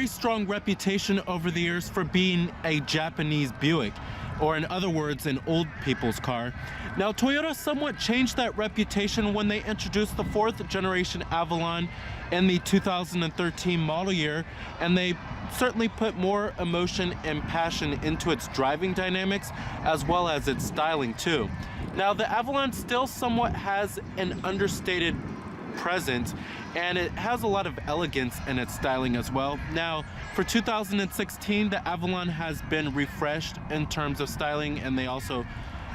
very strong reputation over the years for being a Japanese Buick, or in other words, an old people's car. Now, Toyota somewhat changed that reputation when they introduced the 4th generation Avalon in the 2013 model year, and they certainly put more emotion and passion into its driving dynamics as well as its styling too. Now, the Avalon still somewhat has an understated presence, and it has a lot of elegance in its styling as well. Now, for 2016, the Avalon has been refreshed in terms of styling, and they also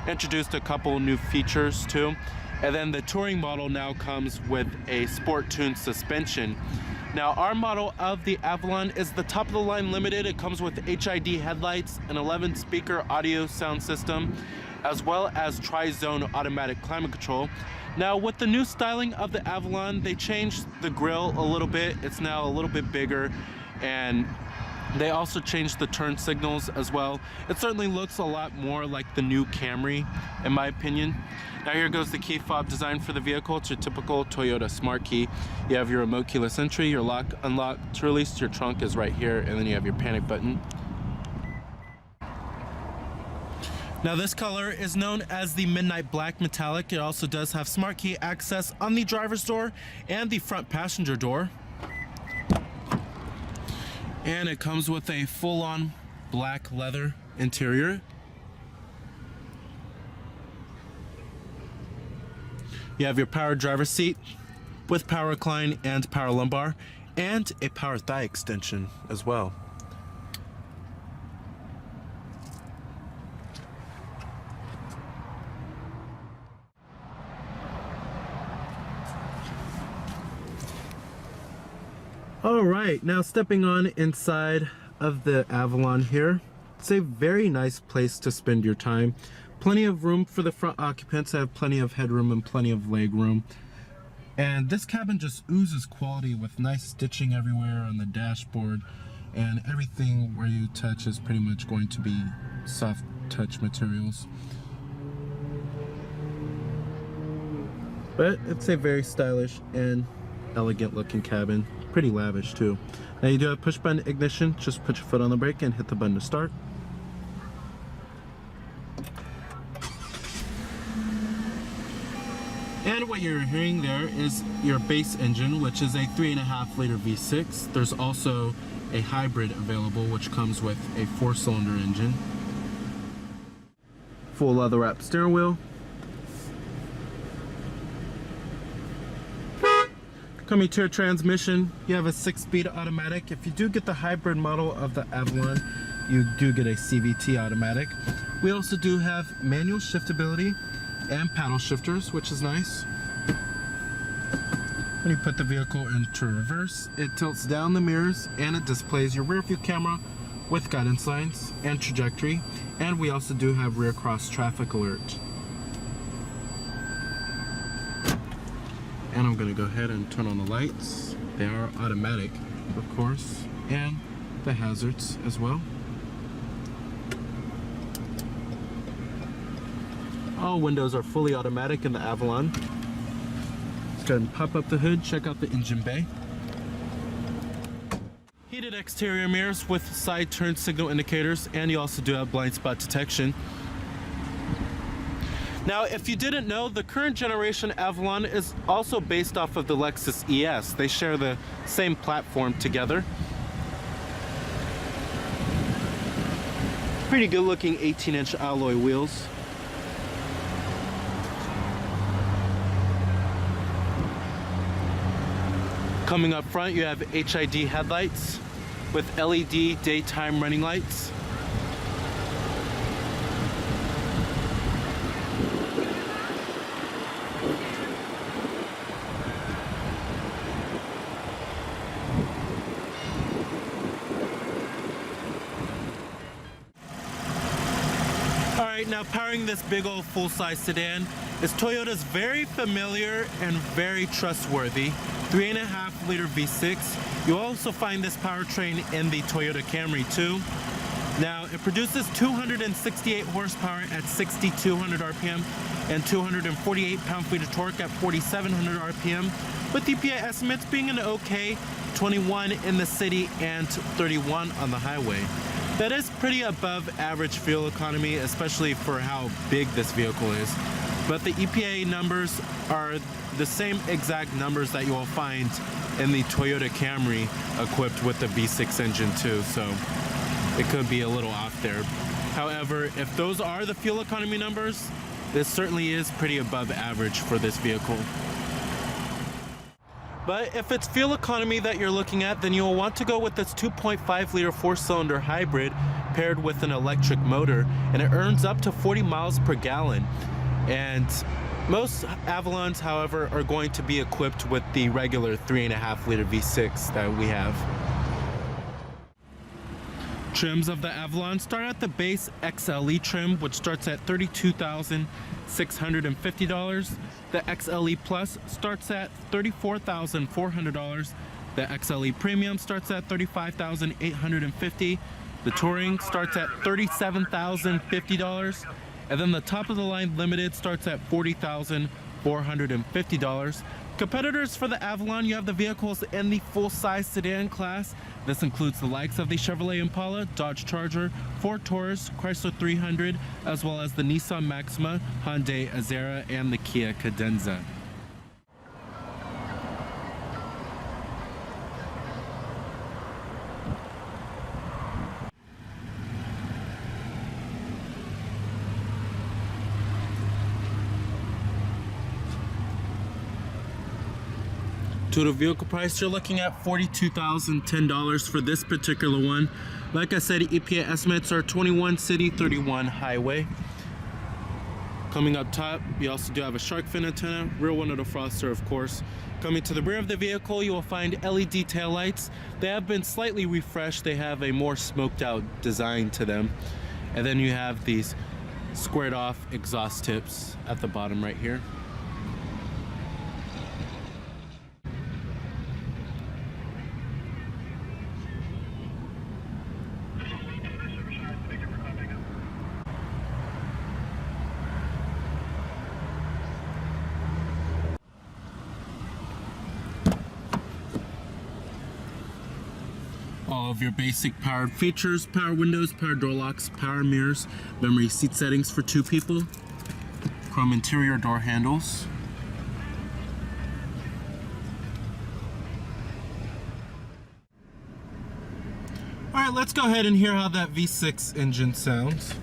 introduced a couple new features too. And then the touring model now comes with a sport tuned suspension. Now, our model of the Avalon is the top of the line limited. It comes with HID headlights, an 11 speaker audio sound system, as well as tri-zone automatic climate control. Now, with the new styling of the Avalon, they changed the grille a little bit. It's now a little bit bigger, and they also changed the turn signals as well. It certainly looks a lot more like the new Camry, in my opinion. Now, here goes the key fob design for the vehicle. It's your typical Toyota smart key. You have your remote keyless entry, your lock, unlock. To release your trunk is right here, and then you have your panic button. Now, this color is known as the Midnight Black Metallic. It also does have smart key access on the driver's door and the front passenger door. And it comes with a full-on black leather interior. You have your power driver's seat with power recline and power lumbar, and a power thigh extension as well. All right, now stepping on inside of the Avalon here. It's a very nice place to spend your time. Plenty of room for the front occupants. Have plenty of headroom and plenty of leg room. And this cabin just oozes quality with nice stitching everywhere on the dashboard, and everything where you touch is pretty much going to be soft touch materials. But it's a very stylish and elegant looking cabin. Pretty lavish too. Now, you do have push button ignition. Just put your foot on the brake and hit the button to start. And what you're hearing there is your base engine, which is a 3.5 liter V6. There's also a hybrid available, which comes with a 4-cylinder engine. Full leather wrapped steering wheel. Coming to your transmission, you have a 6-speed automatic. If you do get the hybrid model of the Avalon, you do get a CVT automatic. We also do have manual shiftability and paddle shifters, which is nice. When you put the vehicle into reverse, it tilts down the mirrors and it displays your rear view camera with guidance lines and trajectory. And we also do have rear cross traffic alert. And I'm going to go ahead and turn on the lights. They are automatic, of course, and the hazards as well. All windows are fully automatic in the Avalon. Let's go ahead and pop up the hood, check out the engine bay. Heated exterior mirrors with side turn signal indicators, and you also do have blind spot detection. Now, if you didn't know, the current generation Avalon is also based off of the Lexus ES. They share the same platform together. Pretty good looking 18-inch alloy wheels. Coming up front, you have HID headlights with LED daytime running lights. Now, powering this big old full-size sedan is Toyota's very familiar and very trustworthy 3.5 liter V6. You'll also find this powertrain in the Toyota Camry too. Now, it produces 268 horsepower at 6,200 RPM and 248 pound-feet of torque at 4,700 RPM, with EPA estimates being an okay 21 in the city and 31 on the highway. That is pretty above average fuel economy, especially for how big this vehicle is. But the EPA numbers are the same exact numbers that you will find in the Toyota Camry equipped with the V6 engine too, so it could be a little off there. However, if those are the fuel economy numbers, this certainly is pretty above average for this vehicle. But if it's fuel economy that you're looking at, then you'll want to go with this 2.5 liter 4-cylinder hybrid paired with an electric motor, and it earns up to 40 miles per gallon. And most Avalons, however, are going to be equipped with the regular 3.5 liter V6 that we have. Trims of the Avalon start at the base XLE trim, which starts at $32,650. The XLE Plus starts at $34,400. The XLE Premium starts at $35,850. The Touring starts at $37,050. And then the top of the line Limited starts at $40,450. Competitors for the Avalon, you have the vehicles in the full-size sedan class. This includes the likes of the Chevrolet Impala, Dodge Charger, Ford Taurus, Chrysler 300, as well as the Nissan Maxima, Hyundai Azera, and the Kia Cadenza. Total vehicle price, you're looking at $42,010 for this particular one. Like I said, EPA estimates are 21 city, 31 highway. Coming up top, you also do have a shark fin antenna, rear window defroster, of course. Coming to the rear of the vehicle, you will find LED taillights. They have been slightly refreshed. They have a more smoked out design to them. And then you have these squared off exhaust tips at the bottom right here. All of your basic powered features: power windows, power door locks, power mirrors, memory seat settings for 2 people, chrome interior door handles. All right, let's go ahead and hear how that V6 engine sounds.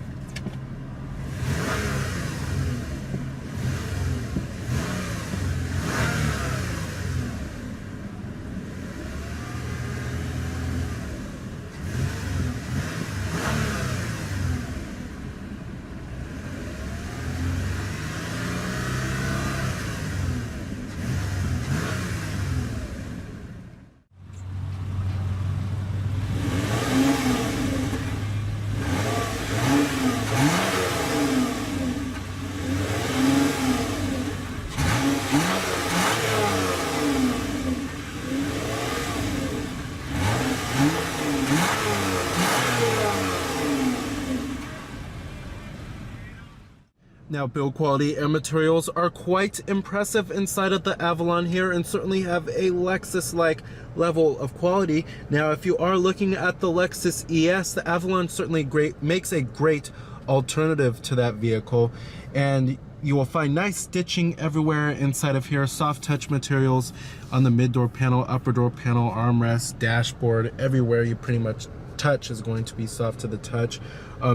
Now, build quality and materials are quite impressive inside of the Avalon here, and certainly have a Lexus-like level of quality. Now, if you are looking at the Lexus ES, the Avalon certainly makes a great alternative to that vehicle, and you will find nice stitching everywhere inside of here, soft touch materials on the mid door panel, upper door panel, armrest, dashboard, everywhere you pretty much touch is going to be soft to the touch.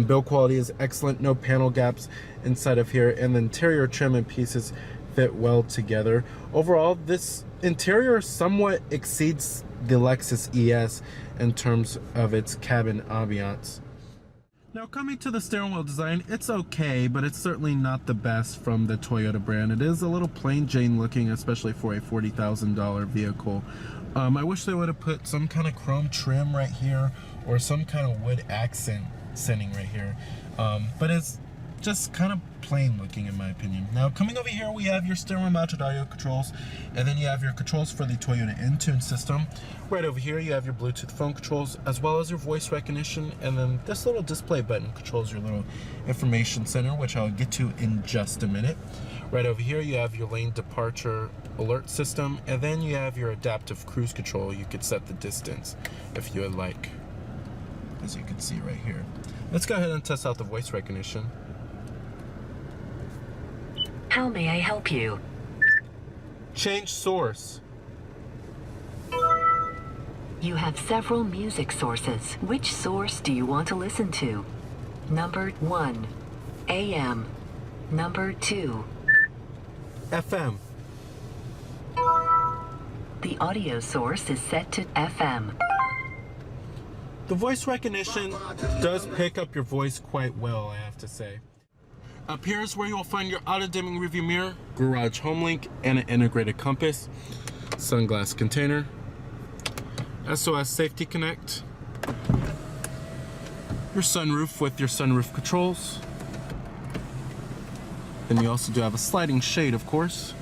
Build quality is excellent, no panel gaps inside of here, and the interior trim and pieces fit well together. Overall, this interior somewhat exceeds the Lexus ES in terms of its cabin ambiance. Now, coming to the steering wheel design, it's okay, but it's certainly not the best from the Toyota brand. It is a little plain Jane looking, especially for a $40,000 vehicle. I wish they would have put some kind of chrome trim right here, or some kind of wood accent setting right here. But it's just kind of plain looking in my opinion. Now coming over here, we have your steering mounted audio controls, and then you have your controls for the Toyota Entune system. Right over here you have your Bluetooth phone controls, as well as your voice recognition, and then this little display button controls your little information center, which I'll get to in just a minute. Right over here you have your lane departure alert system, and then you have your adaptive cruise control. You could set the distance if you would like, as you can see right here. Let's go ahead and test out the voice recognition. How may I help you? Change source. You have several music sources. Which source do you want to listen to? Number 1, AM. Number 2, FM. the audio source is set to FM. The voice recognition does pick up your voice quite well, I have to say. Up here is where you will find your auto-dimming rearview mirror, garage home link, and an integrated compass, sunglass container, SOS Safety Connect, your sunroof with your sunroof controls. Then you also do have a sliding shade, of course,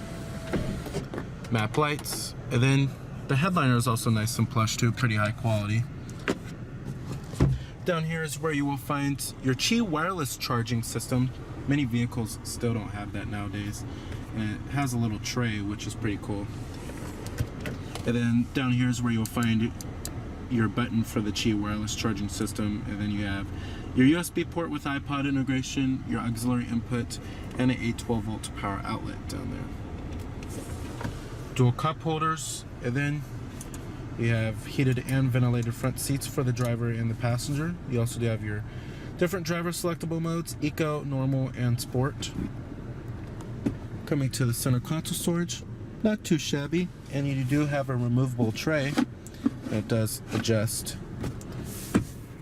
map lights, and then the headliner is also nice and plush too, pretty high quality. Down here is where you will find your Qi wireless charging system. Many vehicles still don't have that nowadays, and it has a little tray, which is pretty cool. And then down here is where you'll find your button for the Qi wireless charging system, and then you have your USB port with iPod integration, your auxiliary input, and an 812 volt power outlet down there. Dual cup holders, and then you have heated and ventilated front seats for the driver and the passenger. You also do have your different driver selectable modes, Eco, Normal, and Sport. Coming to the center console storage, not too shabby, and you do have a removable tray that does adjust.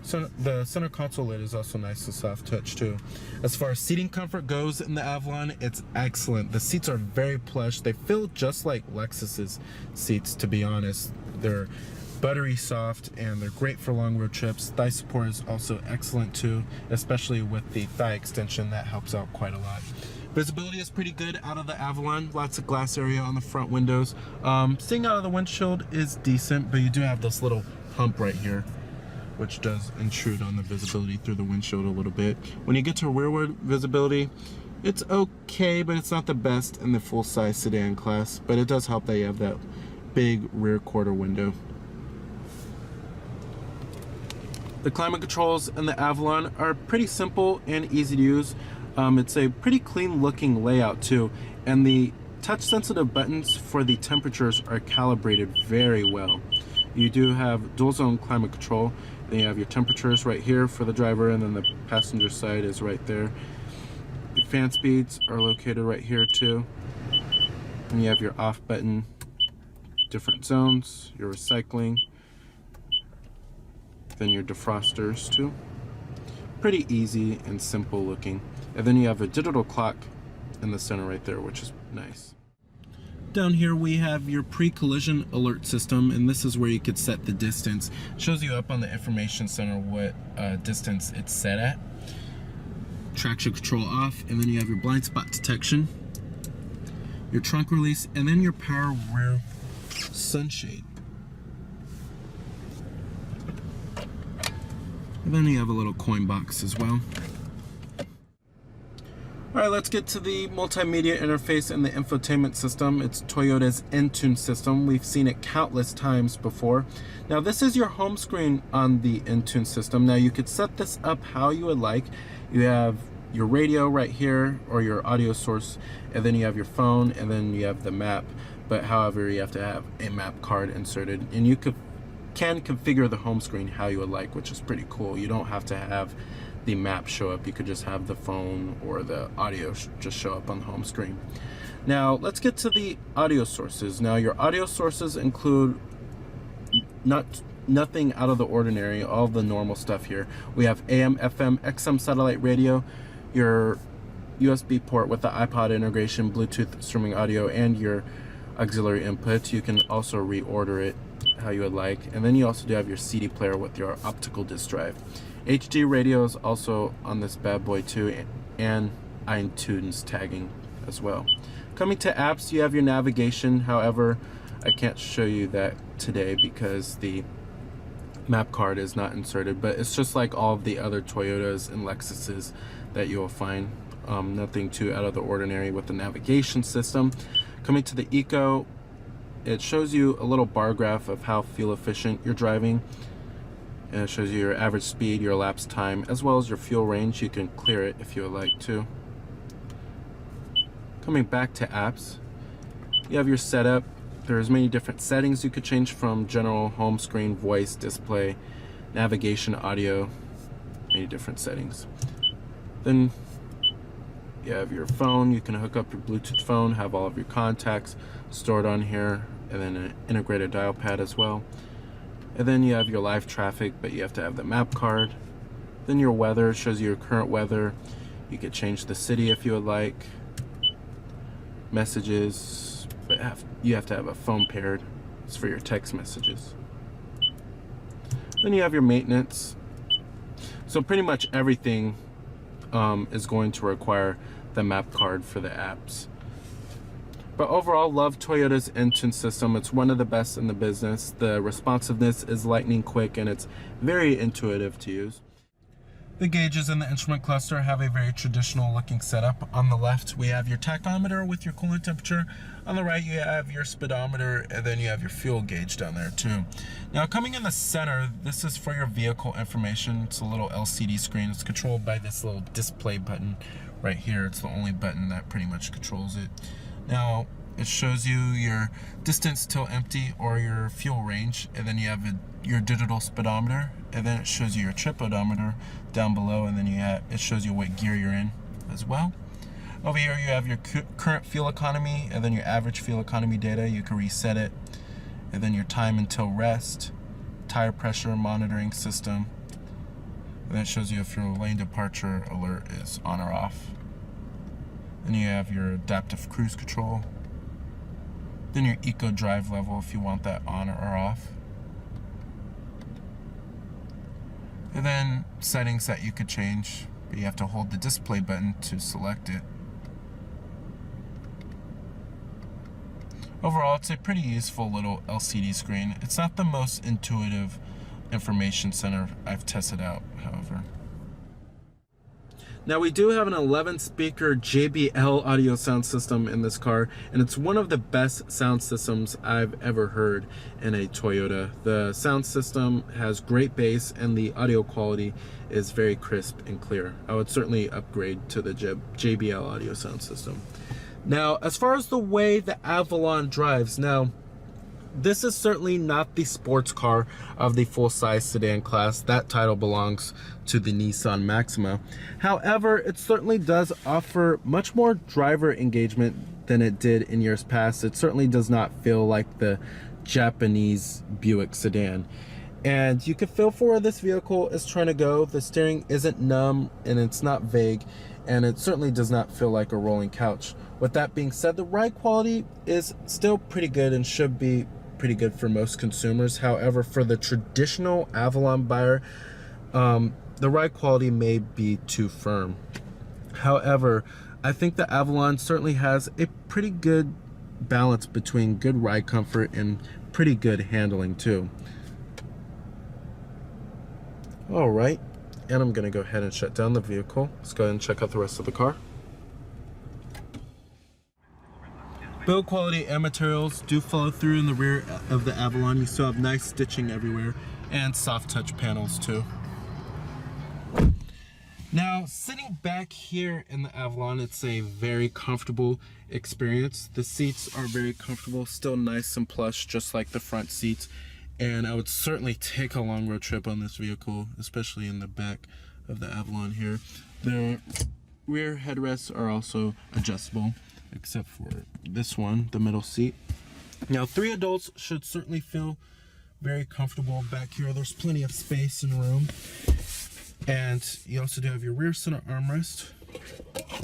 So the center console lid is also nice and soft touch too. As far as seating comfort goes in the Avalon, it's excellent. The seats are very plush. They feel just like Lexus's seats, to be honest. They're buttery soft, and they're great for long road trips. Thigh support is also excellent too, especially with the thigh extension. That helps out quite a lot. Visibility is pretty good out of the Avalon. Lots of glass area on the front windows. Seeing out of the windshield is decent, but you do have this little hump right here, which does intrude on the visibility through the windshield a little bit. When you get to rearward visibility, it's okay, but it's not the best in the full-size sedan class, but it does help that you have that big rear quarter window. The climate controls in the Avalon are pretty simple and easy to use. It's a pretty clean looking layout too, and the touch sensitive buttons for the temperatures are calibrated very well. You do have dual zone climate control. Then you have your temperatures right here for the driver, and then the passenger side is right there. Your fan speeds are located right here too. And you have your off button, different zones, your recycling, then your defrosters too. Pretty easy and simple looking. And then you have a digital clock in the center right there, which is nice. Down here we have your pre-collision alert system, and this is where you could set the distance. It shows you up on the information center what distance it's set at. Traction control off, and then you have your blind spot detection, your trunk release, and then your power rear sunshade. And then you have a little coin box as well. Alright, let's get to the multimedia interface and the infotainment system. It's Toyota's Entune system. We've seen it countless times before. Now this is your home screen on the Entune system. Now you could set this up how you would like. You have your radio right here, or your audio source, and then you have your phone, and then you have the map. But however, you have to have a map card inserted, and you can configure the home screen how you would like, which is pretty cool. You don't have to have the map show up. You could just have the phone or the audio just show up on the home screen. Now let's get to the audio sources. Now your audio sources include nothing out of the ordinary, all the normal stuff here. We have AM, FM, XM satellite radio, your USB port with the iPod integration, Bluetooth streaming audio, and your auxiliary input. You can also reorder it how you would like. And then you also do have your CD player with your optical disc drive. HD radio is also on this bad boy too, and iTunes tagging as well. Coming to apps, you have your navigation. However, I can't show you that today because the map card is not inserted, but it's just like all of the other Toyotas and Lexuses that you'll find. Nothing too out of the ordinary with the navigation system. Coming to the Eco, it shows you a little bar graph of how fuel efficient you're driving, and it shows you your average speed, your elapsed time, as well as your fuel range. You can clear it if you would like to. Coming back to apps, you have your setup. There's many different settings you could change, from general, home screen, voice, display, navigation, audio, many different settings. Then you have your phone. You can hook up your Bluetooth phone, have all of your contacts stored on here, and then an integrated dial pad as well. And then you have your live traffic, but you have to have the map card. Then your weather shows you your current weather. You could change the city if you would like. Messages, but you have to have a phone paired. It's for your text messages. Then you have your maintenance. So pretty much everything is going to require the map card for the apps. But overall, love Toyota's engine system. It's one of the best in the business. The responsiveness is lightning quick and it's very intuitive to use. The gauges in the instrument cluster have a very traditional looking setup. On the left, we have your tachometer with your coolant temperature. On the right, you have your speedometer, and then you have your fuel gauge down there too. Now, coming in the center, this is for your vehicle information. It's a little LCD screen. It's controlled by this little display button right here. It's the only button that pretty much controls it. Now, it shows you your distance till empty or your fuel range, and then you have your digital speedometer, and then it shows you your trip odometer down below, and then it shows you what gear you're in as well. Over here you have your current fuel economy, and then your average fuel economy data. You can reset it, and then your time until rest, tire pressure monitoring system, and then it shows you if your lane departure alert is on or off. Then you have your adaptive cruise control, then your eco drive level if you want that on or off. And then settings that you could change, but you have to hold the display button to select it. Overall, it's a pretty useful little LCD screen. It's not the most intuitive information center I've tested out, however. Now, we do have an 11-speaker JBL audio sound system in this car, and it's one of the best sound systems I've ever heard in a Toyota. The sound system has great bass, and the audio quality is very crisp and clear. I would certainly upgrade to the JBL audio sound system. Now, as far as the way the Avalon drives, this is certainly not the sports car of the full-size sedan class. That title belongs to the Nissan Maxima. However, it certainly does offer much more driver engagement than it did in years past. It certainly does not feel like the Japanese Buick sedan. And you can feel for where this vehicle is trying to go. The steering isn't numb and it's not vague, and it certainly does not feel like a rolling couch. With that being said, the ride quality is still pretty good and should be pretty good for most consumers. However, for the traditional Avalon buyer, the ride quality may be too firm. However, I think the Avalon certainly has a pretty good balance between good ride comfort and pretty good handling too. All right, and I'm gonna go ahead and shut down the vehicle. Let's go ahead and check out the rest of the car. Build quality and materials do follow through in the rear of the Avalon. You still have nice stitching everywhere and soft touch panels too. Now, sitting back here in the Avalon, it's a very comfortable experience. The seats are very comfortable, still nice and plush, just like the front seats. And I would certainly take a long road trip on this vehicle, especially in the back of the Avalon here. The rear headrests are also adjustable, except for this one, the middle seat. Now, 3 adults should certainly feel very comfortable back here. There's plenty of space and room. And you also do have your rear center armrest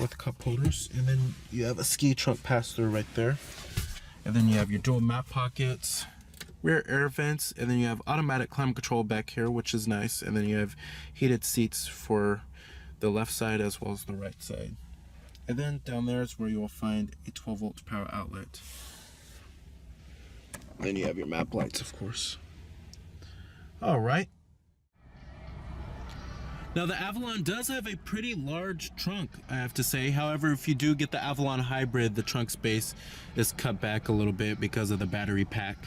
with cup holders. And then you have a ski trunk pass-through right there. And then you have your dual map pockets, rear air vents, and then you have automatic climate control back here, which is nice. And then you have heated seats for the left side as well as the right side. And then down there is where you will find a 12-volt power outlet. Then you have your map lights, of course. All right. Now the Avalon does have a pretty large trunk, I have to say. However, if you do get the Avalon Hybrid, the trunk space is cut back a little bit because of the battery pack.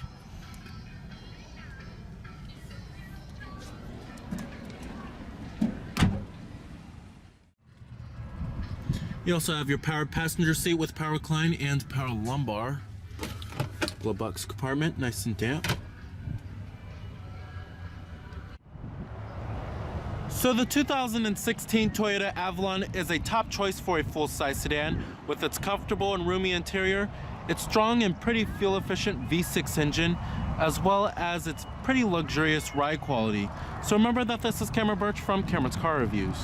You also have your power passenger seat with power recline and power lumbar. Glove box compartment, nice and damp. So the 2016 Toyota Avalon is a top choice for a full-size sedan. With its comfortable and roomy interior, its strong and pretty fuel-efficient V6 engine, as well as its pretty luxurious ride quality. So remember that this is Cameron Birch from Cameron's Car Reviews.